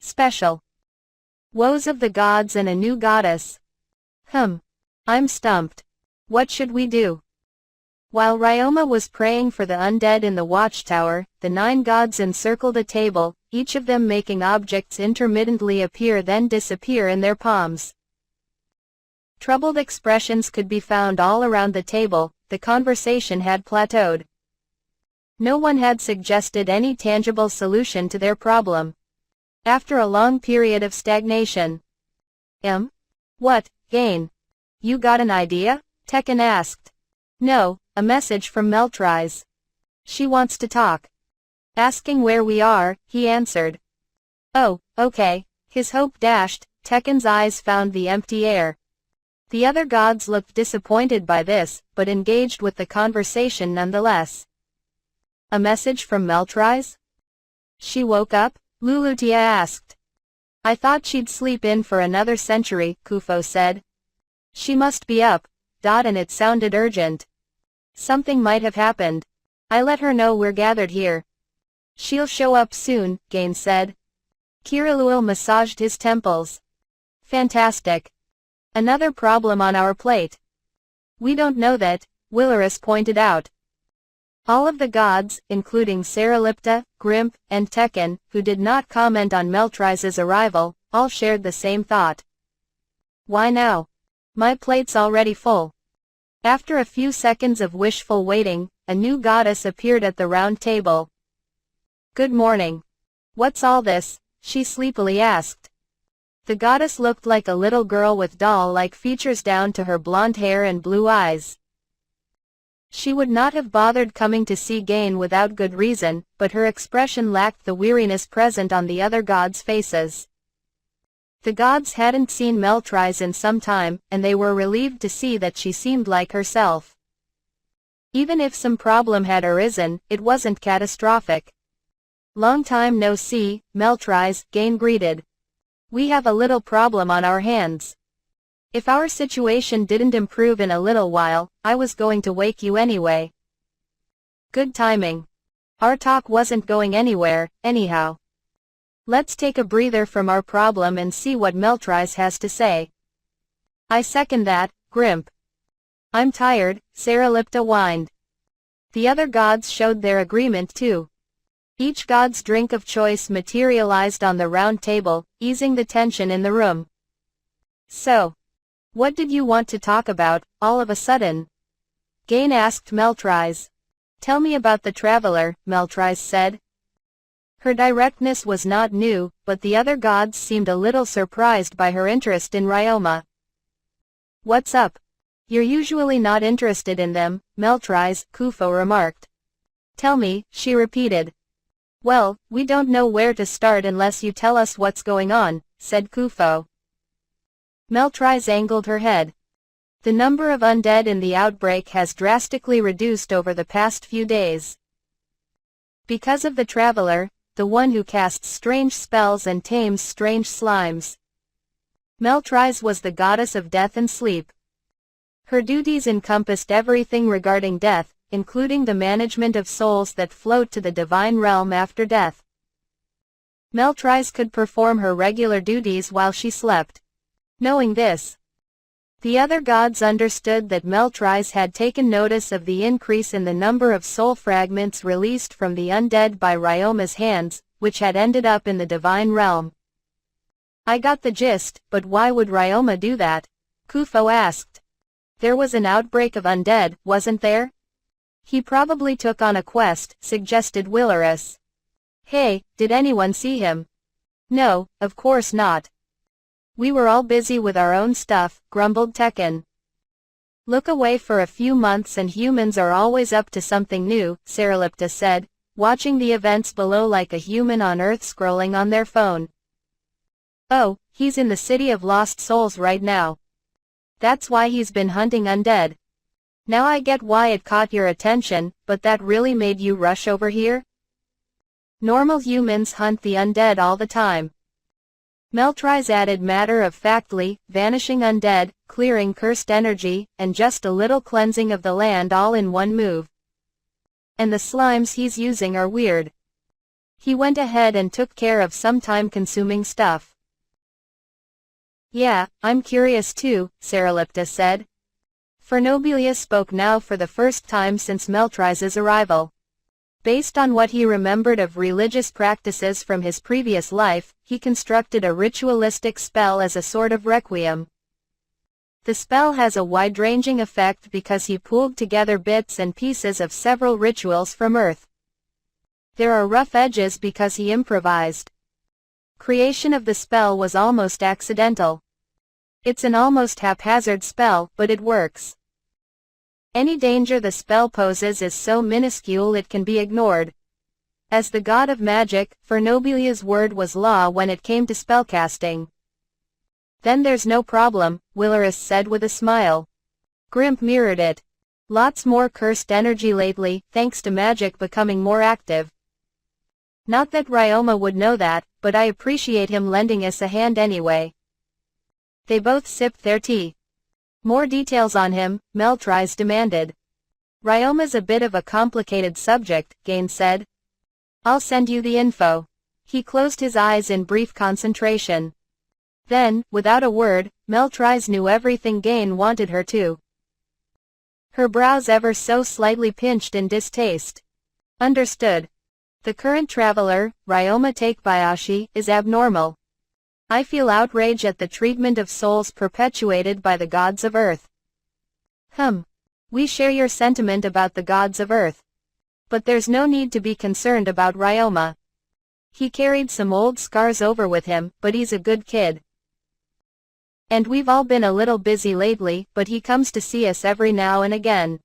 Special. Woes of the gods and a new goddess. I'm stumped. What should we do? While Ryoma was praying for the undead in the watchtower, the 9 gods encircled a table, each of them making objects intermittently appear then disappear in their palms. Troubled expressions could be found all around the table. The conversation had plateaued. No one had suggested any tangible solution to their problem. After a long period of stagnation. What, Gain? You got an idea? Tekken asked. No, a message from Meltrise. She wants to talk. Asking where we are, he answered. Oh, okay. His hope dashed. Tekken's eyes found the empty air. The other gods looked disappointed by this, but engaged with the conversation nonetheless. A message from Meltrise? She woke up? Lulutia asked. I thought she'd sleep in for another century, Kufo said. She must be up, and it sounded urgent. Something might have happened. I let her know we're gathered here. She'll show up soon, Gain said. Kiriluil massaged his temples. Fantastic. Another problem on our plate. We don't know that, Willerus pointed out. All of the gods, including Saralipta, Grimp, and Tekken, who did not comment on Meltrise's arrival, all shared the same thought. Why now? My plate's already full. After a few seconds of wishful waiting, a new goddess appeared at the round table. Good morning. What's all this? She sleepily asked. The goddess looked like a little girl with doll-like features down to her blonde hair and blue eyes. She would not have bothered coming to see Gain without good reason, but her expression lacked the weariness present on the other gods' faces. The gods hadn't seen Meltrise in some time, and they were relieved to see that she seemed like herself. Even if some problem had arisen, it wasn't catastrophic. Long time no see, Meltrise, Gain greeted. We have a little problem on our hands. If our situation didn't improve in a little while, I was going to wake you anyway. Good timing. Our talk wasn't going anywhere, anyhow. Let's take a breather from our problem and see what Meltrise has to say. I second that, Grimp. I'm tired, Saralipta whined. The other gods showed their agreement too. Each god's drink of choice materialized on the round table, easing the tension in the room. So, what did you want to talk about, all of a sudden? Gain asked Meltrise. Tell me about the traveler, Meltrise said. Her directness was not new, but the other gods seemed a little surprised by her interest in Ryoma. What's up? You're usually not interested in them, Meltrise, Kufo remarked. Tell me, she repeated. Well, we don't know where to start unless you tell us what's going on, said Kufo. Meltrise angled her head. The number of undead in the outbreak has drastically reduced over the past few days. Because of the traveler, the one who casts strange spells and tames strange slimes. Meltrise was the goddess of death and sleep. Her duties encompassed everything regarding death, including the management of souls that float to the divine realm after death. Meltrise could perform her regular duties while she slept. Knowing this, the other gods understood that Meltrise had taken notice of the increase in the number of soul fragments released from the undead by Ryoma's hands, which had ended up in the divine realm. I got the gist, but why would Ryoma do that? Kufo asked. There was an outbreak of undead, wasn't there? He probably took on a quest, suggested Willerus. Hey, did anyone see him? No, of course not. We were all busy with our own stuff, grumbled Tekken. Look away for a few months and humans are always up to something new, Saralipta said, watching the events below like a human on Earth scrolling on their phone. Oh, he's in the City of Lost Souls right now. That's why he's been hunting undead. Now I get why it caught your attention, but that really made you rush over here? Normal humans hunt the undead all the time. Meltrise added matter-of-factly, vanishing undead, clearing cursed energy, and just a little cleansing of the land all in one move. And the slimes he's using are weird. He went ahead and took care of some time-consuming stuff. Yeah, I'm curious too, Saralipta said. Fernobilia spoke now for the first time since Meltrice's arrival. Based on what he remembered of religious practices from his previous life, he constructed a ritualistic spell as a sort of requiem. The spell has a wide-ranging effect because he pooled together bits and pieces of several rituals from Earth. There are rough edges because he improvised. Creation of the spell was almost accidental. It's an almost haphazard spell, but it works. Any danger the spell poses is so minuscule it can be ignored. As the god of magic, Fernobilia's word was law when it came to spellcasting. Then there's no problem, Willerus said with a smile. Grimp mirrored it. Lots more cursed energy lately, thanks to magic becoming more active. Not that Ryoma would know that, but I appreciate him lending us a hand anyway. They both sipped their tea. More details on him, Meltrice demanded. Ryoma's a bit of a complicated subject, Gain said. I'll send you the info. He closed his eyes in brief concentration. Then, without a word, Meltrice knew everything Gain wanted her to. Her brows ever so slightly pinched in distaste. Understood. The current traveler, Ryoma Takebayashi, is abnormal. I feel outrage at the treatment of souls perpetuated by the gods of Earth. We share your sentiment about the gods of Earth. But there's no need to be concerned about Ryoma. He carried some old scars over with him, but he's a good kid. And we've all been a little busy lately, but he comes to see us every now and again.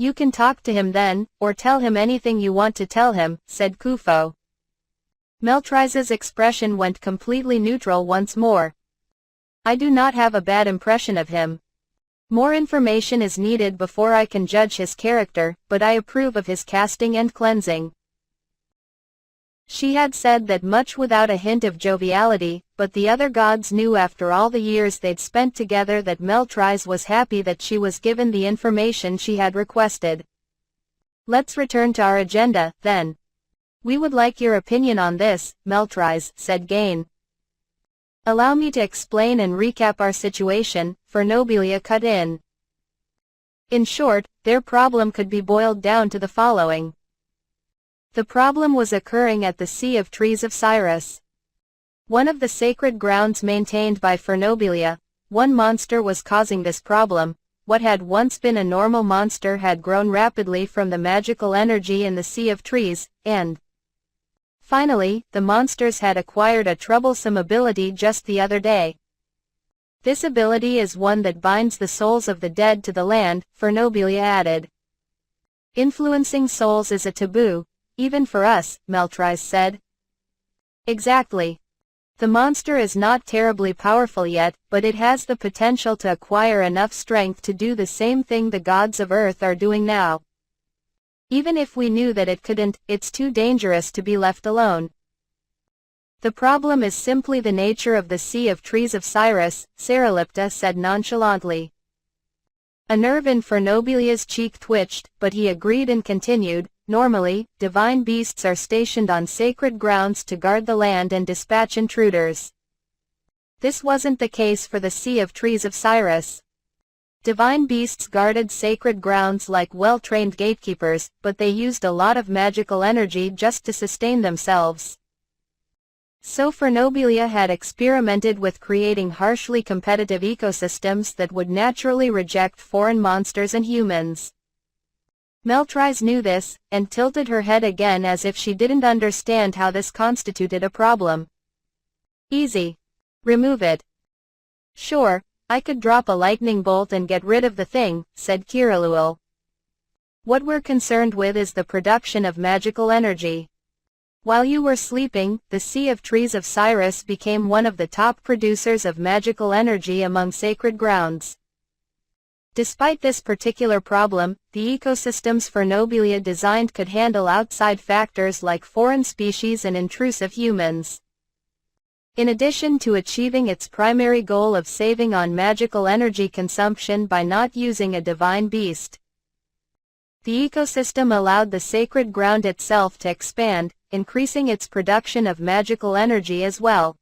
You can talk to him then, or tell him anything you want to tell him, said Kufo. Meltrice's expression went completely neutral once more. I do not have a bad impression of him. More information is needed before I can judge his character, but I approve of his casting and cleansing. She had said that much without a hint of joviality, but the other gods knew after all the years they'd spent together that Meltrice was happy that she was given the information she had requested. Let's return to our agenda, then. We would like your opinion on this, Meltrice, said Gain. Allow me to explain and recap our situation, Fernobilia cut in. In short, their problem could be boiled down to the following. The problem was occurring at the Sea of Trees of Cyrus. One of the sacred grounds maintained by Fernobilia, one monster was causing this problem. What had once been a normal monster had grown rapidly from the magical energy in the Sea of Trees, and finally, the monsters had acquired a troublesome ability just the other day. This ability is one that binds the souls of the dead to the land, Fernobilia added. Influencing souls is a taboo, even for us, Meltrice said. Exactly. The monster is not terribly powerful yet, but it has the potential to acquire enough strength to do the same thing the gods of Earth are doing now. Even if we knew that it couldn't, it's too dangerous to be left alone. The problem is simply the nature of the Sea of Trees of Cyrus, Saralipta said nonchalantly. A nerve in Fernobilia's cheek twitched, but he agreed and continued, normally, divine beasts are stationed on sacred grounds to guard the land and dispatch intruders. This wasn't the case for the Sea of Trees of Cyrus. Divine beasts guarded sacred grounds like well-trained gatekeepers, but they used a lot of magical energy just to sustain themselves. So Fernobilia had experimented with creating harshly competitive ecosystems that would naturally reject foreign monsters and humans. Meltrice knew this, and tilted her head again as if she didn't understand how this constituted a problem. Easy. Remove it. Sure. I could drop a lightning bolt and get rid of the thing, said Kiriluel. What we're concerned with is the production of magical energy. While you were sleeping, the Sea of Trees of Cyrus became one of the top producers of magical energy among sacred grounds. Despite this particular problem, the ecosystems Fernobilia designed could handle outside factors like foreign species and intrusive humans. In addition to achieving its primary goal of saving on magical energy consumption by not using a divine beast, the ecosystem allowed the sacred ground itself to expand, increasing its production of magical energy as well.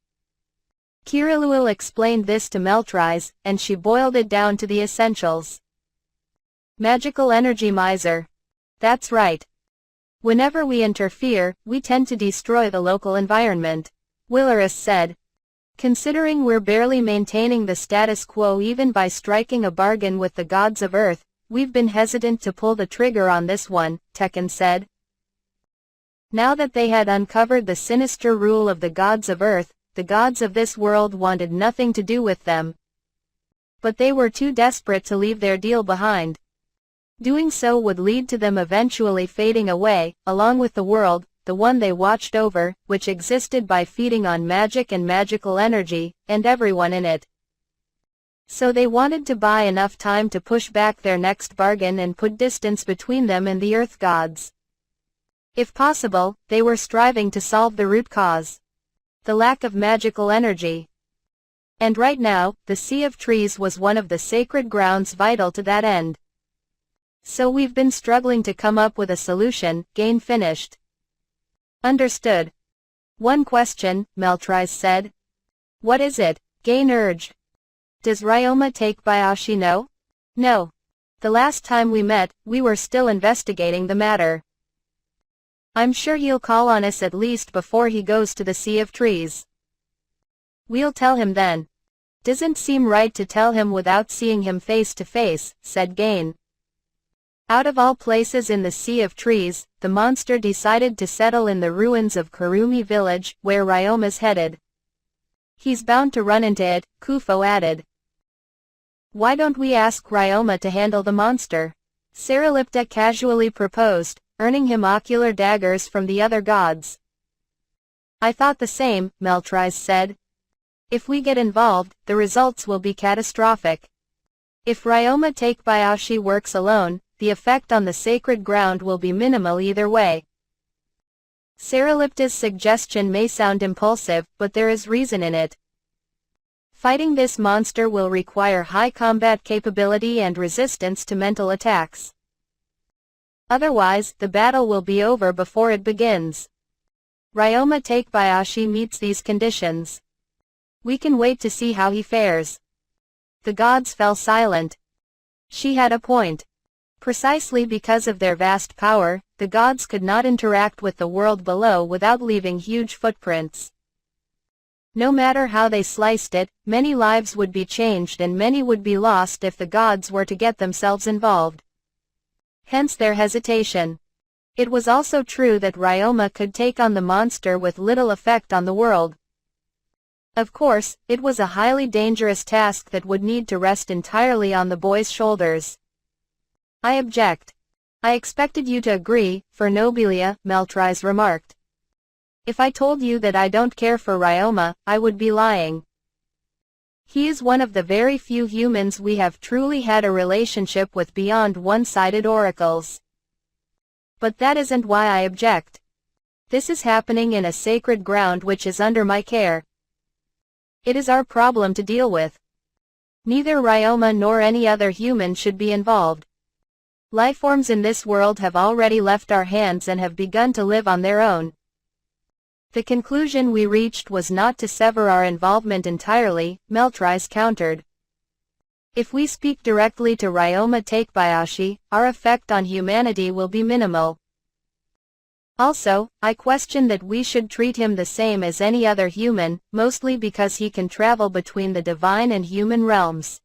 Kiriluil explained this to Meltrise, and she boiled it down to the essentials. Magical energy miser. That's right. Whenever we interfere, we tend to destroy the local environment, Willarus said. Considering we're barely maintaining the status quo even by striking a bargain with the gods of Earth, we've been hesitant to pull the trigger on this one, Tekken said. Now that they had uncovered the sinister rule of the gods of Earth, the gods of this world wanted nothing to do with them. But they were too desperate to leave their deal behind. Doing so would lead to them eventually fading away, along with the world, the one they watched over, which existed by feeding on magic and magical energy, and everyone in it. So they wanted to buy enough time to push back their next bargain and put distance between them and the Earth gods. If possible, they were striving to solve the root cause. The lack of magical energy. And right now, the Sea of Trees was one of the sacred grounds vital to that end. So we've been struggling to come up with a solution, Gain finished. Understood. One question, Meltrise said. What is it? Gain urged. Does Ryoma take Bayashi know? No. The last time we met, we were still investigating the matter. I'm sure he'll call on us at least before he goes to the Sea of Trees. We'll tell him then. Doesn't seem right to tell him without seeing him face to face, said Gain. Out of all places in the Sea of Trees, the monster decided to settle in the ruins of Kurumi village, where Ryoma's headed. He's bound to run into it, Kufo added. Why don't we ask Ryoma to handle the monster? Saralipta casually proposed, earning him ocular daggers from the other gods. I thought the same, Meltrise said. If we get involved, the results will be catastrophic. If Ryoma take Bayashi works alone, the effect on the sacred ground will be minimal either way. Saralipta's suggestion may sound impulsive, but there is reason in it. Fighting this monster will require high combat capability and resistance to mental attacks. Otherwise, the battle will be over before it begins. Ryoma take Bayashi meets these conditions. We can wait to see how he fares. The gods fell silent. She had a point. Precisely because of their vast power, the gods could not interact with the world below without leaving huge footprints. No matter how they sliced it, many lives would be changed and many would be lost if the gods were to get themselves involved. Hence their hesitation. It was also true that Ryoma could take on the monster with little effect on the world. Of course, it was a highly dangerous task that would need to rest entirely on the boy's shoulders. I object. I expected you to agree, for Nobilia, Meltrise remarked. If I told you that I don't care for Ryoma, I would be lying. He is one of the very few humans we have truly had a relationship with beyond one-sided oracles. But that isn't why I object. This is happening in a sacred ground which is under my care. It is our problem to deal with. Neither Ryoma nor any other human should be involved. Lifeforms in this world have already left our hands and have begun to live on their own. The conclusion we reached was not to sever our involvement entirely, Meltrise countered. If we speak directly to Ryoma Takebayashi, our effect on humanity will be minimal. Also, I question that we should treat him the same as any other human, mostly because he can travel between the divine and human realms.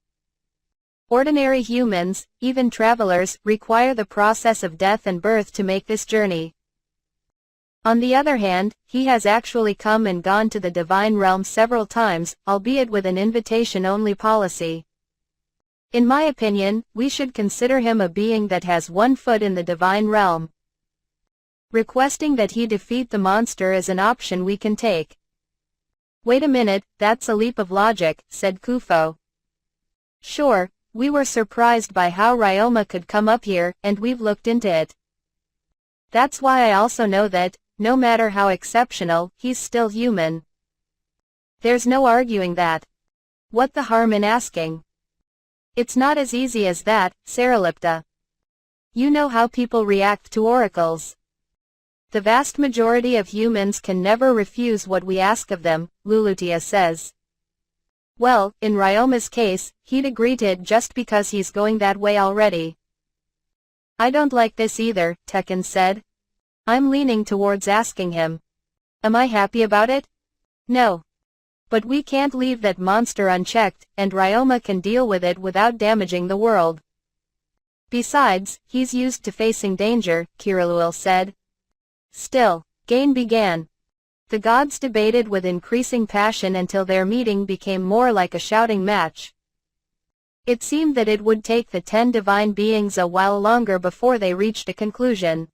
Ordinary humans, even travelers, require the process of death and birth to make this journey. On the other hand, he has actually come and gone to the divine realm several times, albeit with an invitation-only policy. In my opinion, we should consider him a being that has one foot in the divine realm. Requesting that he defeat the monster is an option we can take. Wait a minute, that's a leap of logic, said Kufo. Sure, we were surprised by how Ryoma could come up here, and we've looked into it. That's why I also know that, no matter how exceptional, he's still human. There's no arguing that. What the harm in asking? It's not as easy as that, Saralipta. You know how people react to oracles. The vast majority of humans can never refuse what we ask of them, Lulutia says. Well, in Ryoma's case, he'd agree to it just because he's going that way already. I don't like this either, Tekken said. I'm leaning towards asking him. Am I happy about it? No. But we can't leave that monster unchecked, and Ryoma can deal with it without damaging the world. Besides, he's used to facing danger, Kiriluil said. Still, Gain began. The gods debated with increasing passion until their meeting became more like a shouting match. It seemed that it would take the 10 divine beings a while longer before they reached a conclusion.